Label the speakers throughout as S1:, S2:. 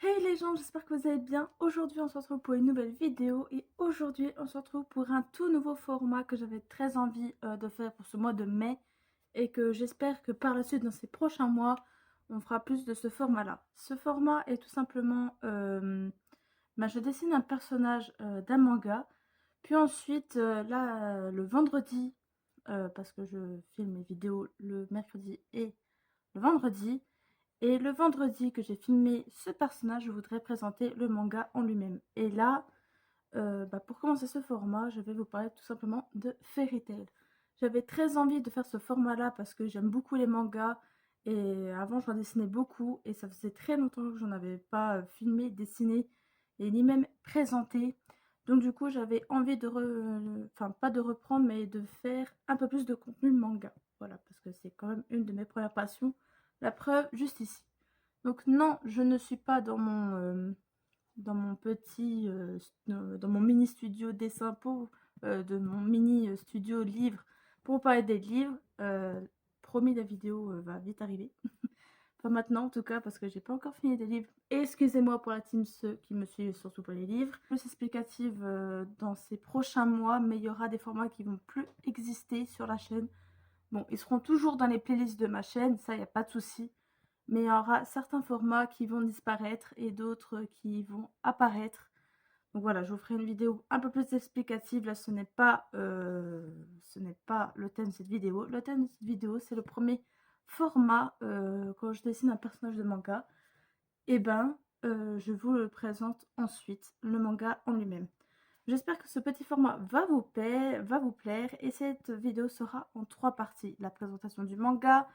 S1: Hey les gens, j'espère que vous allez bien. Aujourd'hui on se retrouve pour une nouvelle vidéo et aujourd'hui on se retrouve pour un tout nouveau format que j'avais très envie de faire pour ce mois de mai et que j'espère que par la suite dans ces prochains mois on fera plus de ce format là. Ce format est tout simplement, je dessine un personnage d'un manga, puis ensuite là le vendredi, parce que je filme mes vidéos le mercredi et le vendredi. Et le vendredi que j'ai filmé ce personnage, je voudrais présenter le manga en lui-même. Et là, pour commencer ce format, je vais vous parler tout simplement de Fairy Tail. J'avais très envie de faire ce format-là parce que j'aime beaucoup les mangas. Et avant, j'en dessinais beaucoup. Et ça faisait très longtemps que j'en avais pas filmé, dessiné et ni même présenté. Donc du coup, j'avais envie de enfin pas de reprendre, mais de faire un peu plus de contenu manga. Voilà, parce que c'est quand même une de mes premières passions. La preuve, juste ici. Donc non, je ne suis pas dans mon petit, dans mon mini studio dessin pour, de mon mini studio livre pour parler des livres. Promis, la vidéo va vite arriver. Pas maintenant en tout cas parce que j'ai pas encore fini des livres. Excusez-moi pour la team ceux qui me suivent surtout pour les livres. Plus explicative dans ces prochains mois, mais il y aura des formats qui vont plus exister sur la chaîne. Bon, ils seront toujours dans les playlists de ma chaîne, ça il n'y a pas de souci. Mais il y aura certains formats qui vont disparaître et d'autres qui vont apparaître. Donc voilà, je vous ferai une vidéo un peu plus explicative. Là, ce n'est pas le thème de cette vidéo. Le thème de cette vidéo, c'est le premier format quand je dessine un personnage de manga. Et je vous le présente ensuite, le manga en lui-même. J'espère que ce petit format va vous plaire et cette vidéo sera en 3 parties. La présentation du manga,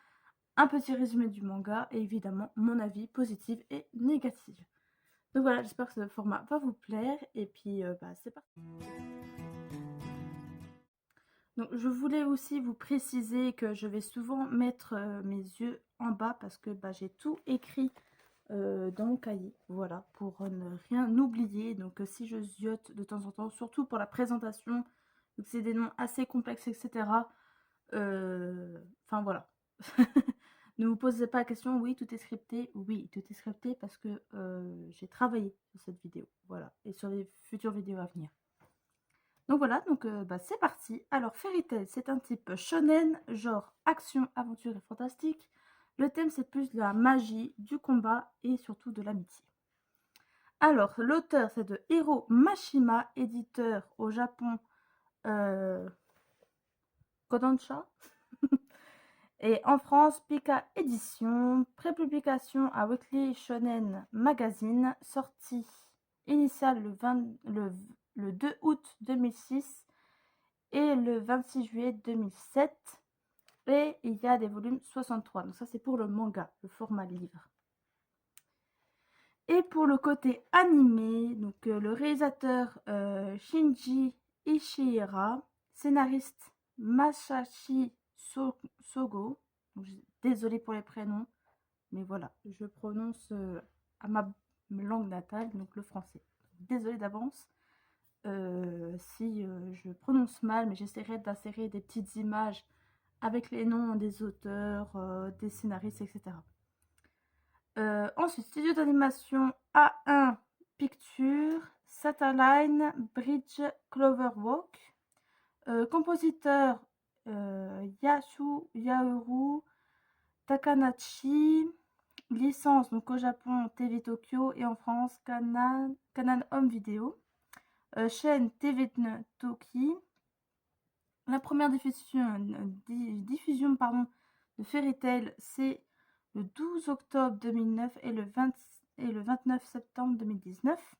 S1: un petit résumé du manga et évidemment mon avis positif et négatif. Donc voilà, j'espère que ce format va vous plaire et puis c'est parti. Donc je voulais aussi vous préciser que je vais souvent mettre mes yeux en bas parce que j'ai tout écrit dans mon cahier, voilà, pour ne rien oublier. Donc si je ziote de temps en temps, surtout pour la présentation, donc c'est des noms assez complexes, etc. Enfin voilà. Ne vous posez pas la question, oui, tout est scripté. Oui, tout est scripté parce que j'ai travaillé sur cette vidéo, voilà, et sur les futures vidéos à venir. Donc voilà, donc c'est parti. Alors Fairy Tail, c'est un type shonen, genre action, aventure et fantastique. Le thème, c'est plus de la magie, du combat et surtout de l'amitié. Alors, l'auteur, c'est de Hiro Mashima, éditeur au Japon, Kodansha. Et en France, Pika Édition, prépublication à Weekly Shonen Magazine, sortie initiale le 2 août 2006 et le 26 juillet 2007. Et il y a des volumes 63. Donc ça, c'est pour le manga, le format livre. Et pour le côté animé, donc le réalisateur Shinji Ishihara, scénariste Masashi Sogo. Désolée pour les prénoms, mais voilà, je prononce à ma langue natale, donc le français. Désolée d'avance si je prononce mal, mais j'essaierai d'insérer des petites images avec les noms des auteurs, des scénaristes, etc. Ensuite, studio d'animation A1 Pictures, Sataline, Bridge, Cloverwalk. Compositeur Yaoru Takanashi. Licence donc au Japon TV Tokyo et en France Canon Home Video. Chaîne TV Toki. La première diffusion de Fairy Tail, c'est le 12 octobre 2009 et le 29 septembre 2019.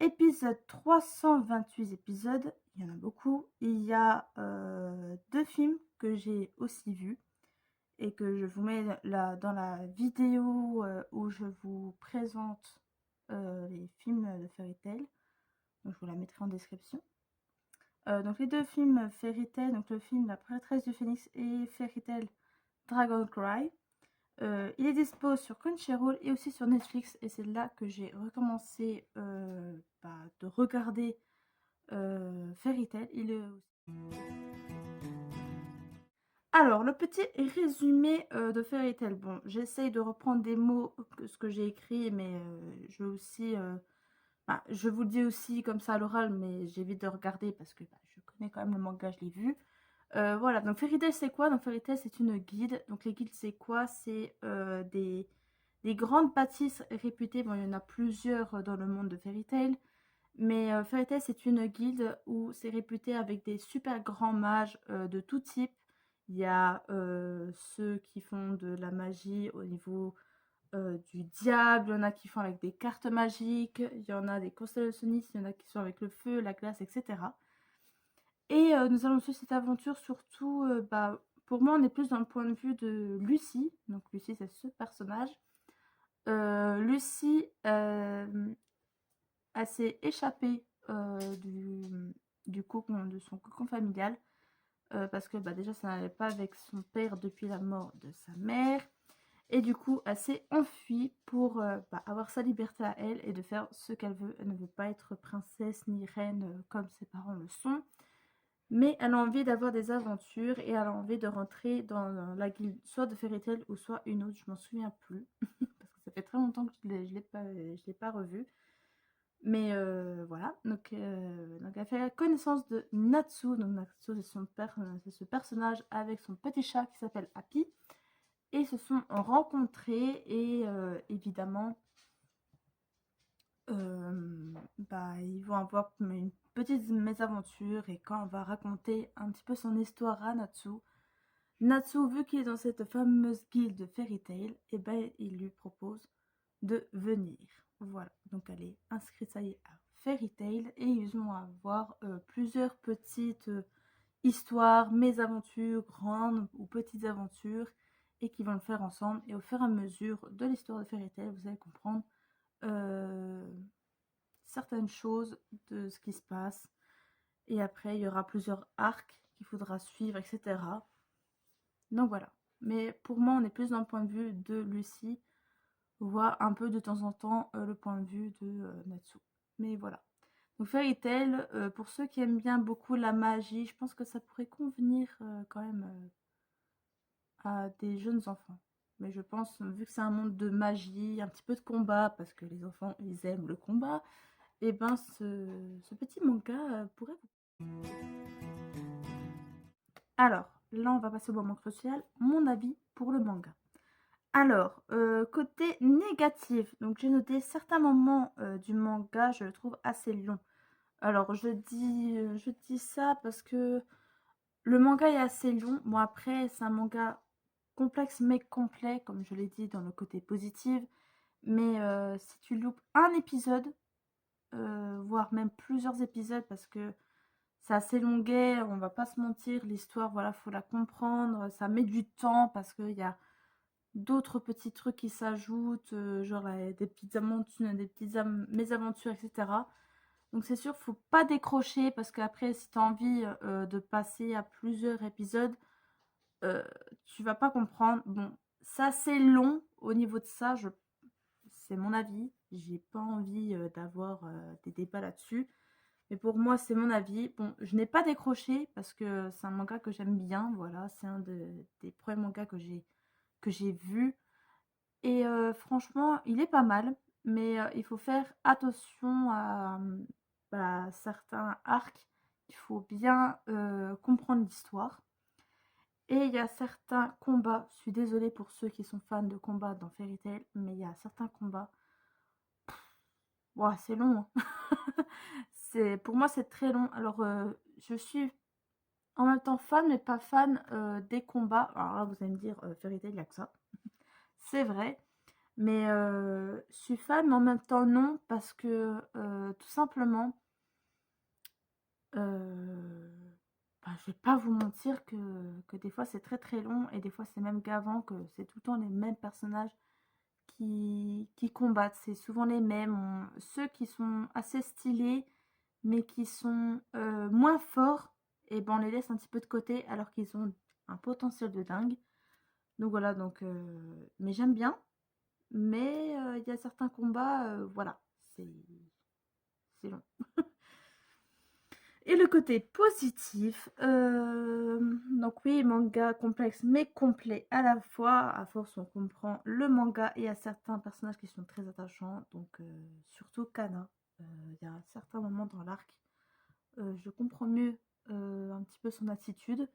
S1: Épisode 328 épisodes, il y en a beaucoup. Il y a 2 films que j'ai aussi vus et que je vous mets là dans la vidéo où je vous présente les films de Fairy Tail. Donc je vous la mettrai en description. Donc les 2 films Fairy Tail, donc le film La prêtresse du phénix et Fairy Tail Dragon Cry. Il est dispo sur Crunchyroll et aussi sur Netflix et c'est là que j'ai recommencé de regarder Fairy Tail. Alors, le petit résumé de Fairy Tail. Bon, j'essaye de reprendre des mots que ce que j'ai écrit, mais je vais aussi, bah, je vous le dis aussi comme ça à l'oral, mais j'évite de regarder parce que bah, je connais quand même le manga, je l'ai vu. Voilà, donc Fairy Tail c'est quoi? Donc Fairy Tail c'est une guilde. Donc les guildes c'est quoi? C'est des grandes bâtisses réputées. Bon, il y en a plusieurs dans le monde de Fairy Tail. Mais Fairy Tail, c'est une guilde où c'est réputé avec des super grands mages de tout type. Il y a ceux qui font de la magie au niveau du diable, il y en a qui font avec des cartes magiques, il y en a des constellationnistes, il y en a qui sont avec le feu, la glace, etc. Et nous allons suivre cette aventure surtout, bah, pour moi, on est plus dans le point de vue de Lucie. Donc Lucie, c'est ce personnage. Lucie, elle s'est échappée du cocon, de son cocon familial, parce que bah, déjà ça n'allait pas avec son père depuis la mort de sa mère. Et du coup, elle s'est enfuie pour bah, avoir sa liberté à elle et de faire ce qu'elle veut. Elle ne veut pas être princesse ni reine comme ses parents le sont. Mais elle a envie d'avoir des aventures et elle a envie de rentrer dans la guilde, soit de Fairy Tail ou soit une autre, je m'en souviens plus. Parce que ça fait très longtemps que je ne l'ai pas revue. Mais voilà, donc elle fait la connaissance de Natsu. Donc Natsu, c'est ce personnage avec son petit chat qui s'appelle Happy. Et ils se sont rencontrés et évidemment, bah, ils vont avoir une petite mésaventure. Et quand on va raconter un petit peu son histoire à Natsu, Natsu, vu qu'il est dans cette fameuse guilde de Fairy Tail, et ben, il lui propose de venir. Voilà, donc elle est inscrite, ça y est, à Fairy Tail et ils vont avoir plusieurs petites histoires, mésaventures, grandes ou petites aventures et qui vont le faire ensemble. Et au fur et à mesure de l'histoire de Fairy Tail, vous allez comprendre euh, certaines choses de ce qui se passe. Et après, il y aura plusieurs arcs qu'il faudra suivre, etc. Donc voilà. Mais pour moi, on est plus dans le point de vue de Lucie, voit un peu de temps en temps le point de vue de Natsu. Mais voilà. Donc Fairy Tail, pour ceux qui aiment bien beaucoup la magie, je pense que ça pourrait convenir quand même à des jeunes enfants. Mais je pense, vu que c'est un monde de magie, un petit peu de combat, parce que les enfants, ils aiment le combat, et ben ce petit manga pourrait vous... Alors, là on va passer au moment crucial, mon avis pour le manga. Alors, côté négatif, donc j'ai noté certains moments du manga, je le trouve assez long. Alors, je dis ça parce que le manga est assez long. Bon, après, c'est un manga complexe mais complet, comme je l'ai dit dans le côté positif. Mais si tu loupes un épisode, voire même plusieurs épisodes, parce que c'est assez longuet, on va pas se mentir, l'histoire, voilà, faut la comprendre. Ça met du temps parce qu'il y a d'autres petits trucs qui s'ajoutent, genre des petites aventures, mésaventures, etc. Donc c'est sûr, faut pas décrocher parce qu'après, si tu as envie de passer à plusieurs épisodes, euh, tu vas pas comprendre. Bon, ça c'est long au niveau de ça, c'est mon avis. J'ai pas envie d'avoir des débats là-dessus. Mais pour moi, c'est mon avis. Bon, je n'ai pas décroché parce que c'est un manga que j'aime bien. Voilà, c'est des premiers mangas que j'ai vu. Et franchement, il est pas mal, mais il faut faire attention à bah, certains arcs. Il faut bien comprendre l'histoire. Et il y a certains combats, je suis désolée pour ceux qui sont fans de combats dans Fairy Tail, mais il y a certains combats, ouah, c'est long, hein. Pour moi, c'est très long. Alors, je suis en même temps fan, mais pas fan des combats. Alors là, vous allez me dire, Fairy Tail, il n'y a que ça. C'est vrai. Mais je suis fan, mais en même temps non, parce que tout simplement, bah, je vais pas vous mentir que des fois c'est très très long et des fois c'est même gavant, que c'est tout le temps les mêmes personnages qui combattent. C'est souvent les mêmes. Ceux qui sont assez stylés, mais qui sont moins forts, et ben on les laisse un petit peu de côté alors qu'ils ont un potentiel de dingue. Donc voilà, donc, mais j'aime bien. Mais il y a certains combats, voilà, c'est c'est long. Et le côté positif, Donc oui, manga complexe mais complet à la fois. À force, on comprend le manga et il y a certains personnages qui sont très attachants. Donc surtout Kana. Il y a certains moments dans l'arc, je comprends mieux un petit peu son attitude.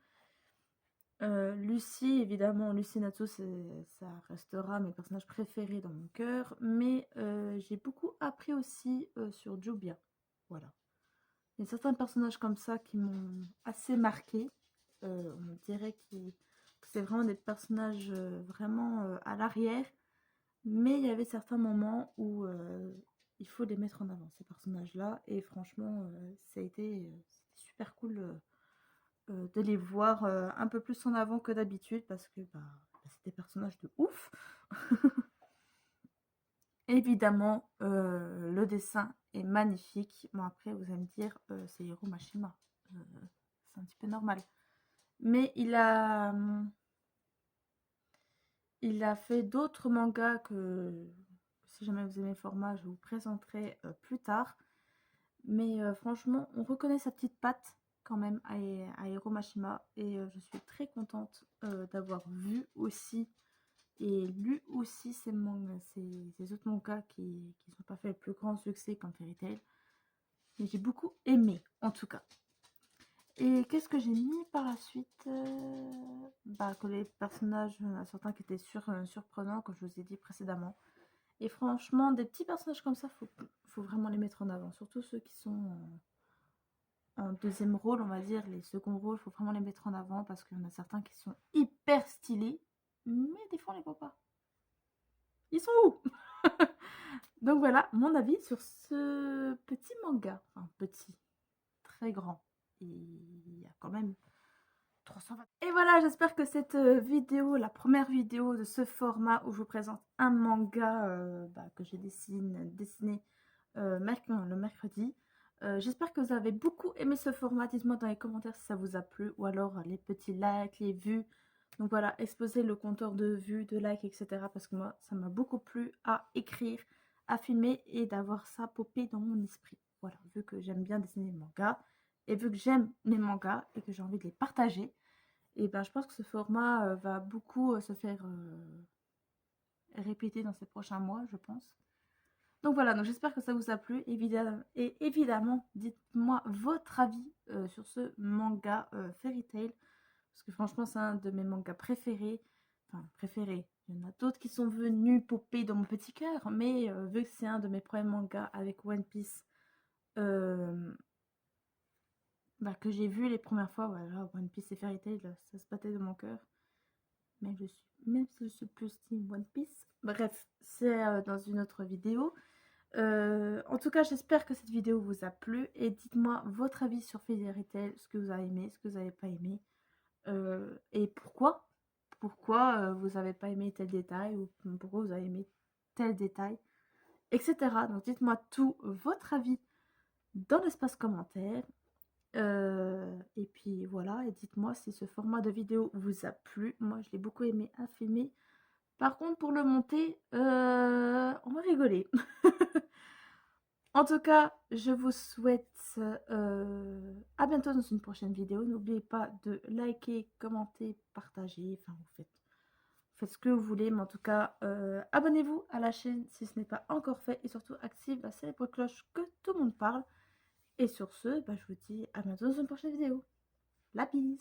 S1: Lucy, évidemment, Lucy Natsu, ça restera mes personnages préférés dans mon cœur. Mais j'ai beaucoup appris aussi sur Jubia. Voilà. Il y a certains personnages comme ça qui m'ont assez marqué. On dirait que c'est vraiment des personnages vraiment à l'arrière. Mais il y avait certains moments où il faut les mettre en avant, ces personnages-là. Et franchement, ça a été c'était super cool de les voir un peu plus en avant que d'habitude. Parce que c'est des personnages de ouf. Évidemment, le dessin est magnifique. Bon, après, vous allez me dire, c'est Hiro Mashima. C'est un petit peu normal. Mais il a fait d'autres mangas que, si jamais vous aimez le format, je vous présenterai plus tard. Mais franchement, on reconnaît sa petite patte quand même à Hiro Mashima. Et je suis très contente d'avoir vu aussi et lu aussi ces autres mangas qui n'ont pas fait le plus grand succès comme Fairy Tail. Mais j'ai beaucoup aimé, en tout cas. Et qu'est-ce que j'ai mis par la suite que les personnages, il y en a certains qui étaient surprenants, comme je vous ai dit précédemment. Et franchement, des petits personnages comme ça, faut vraiment les mettre en avant. Surtout ceux qui sont en deuxième rôle, on va dire, les seconds rôles, il faut vraiment les mettre en avant parce qu'il y en a certains qui sont hyper stylés, mais des fois on les voit pas. Ils sont où? Donc voilà, mon avis sur ce petit manga. Enfin, petit, très grand. Et il y a quand même 320. Et voilà, j'espère que cette vidéo, la première vidéo de ce format où je vous présente un manga que j'ai dessiné le mercredi. J'espère que vous avez beaucoup aimé ce format. Dites-moi dans les commentaires si ça vous a plu ou alors les petits likes, les vues. Donc voilà, exposer le compteur de vues, de likes, etc. Parce que moi, ça m'a beaucoup plu à écrire, à filmer et d'avoir ça popé dans mon esprit. Voilà, vu que j'aime bien dessiner les mangas et vu que j'aime les mangas et que j'ai envie de les partager, et ben je pense que ce format va beaucoup se faire répéter dans ces prochains mois, je pense. Donc voilà, donc j'espère que ça vous a plu. Et évidemment, dites-moi votre avis sur ce manga Fairy Tail. Parce que franchement, c'est un de mes mangas préférés. Enfin, préférés. Il y en a d'autres qui sont venus popper dans mon petit cœur. Mais vu que c'est un de mes premiers mangas avec One Piece, que j'ai vu les premières fois, voilà, One Piece et Fairy Tail, ça se battait dans mon cœur. Même si je suis plus team One Piece. Bref, c'est dans une autre vidéo. En tout cas, j'espère que cette vidéo vous a plu. Et dites-moi votre avis sur Fairy Tail, ce que vous avez aimé, ce que vous n'avez pas aimé. Et pourquoi. Pourquoi vous n'avez pas aimé tel détail ou pourquoi vous avez aimé tel détail, etc. Donc dites-moi tout votre avis dans l'espace commentaire. Et puis voilà, et dites-moi si ce format de vidéo vous a plu. Moi, je l'ai beaucoup aimé à filmer. Par contre, pour le monter, on va rigoler. En tout cas, je vous souhaite à bientôt dans une prochaine vidéo. N'oubliez pas de liker, commenter, partager. Enfin, faites ce que vous voulez. Mais en tout cas, abonnez-vous à la chaîne si ce n'est pas encore fait. Et surtout, active la célèbre cloche que tout le monde parle. Et sur ce, je vous dis à bientôt dans une prochaine vidéo. La bise!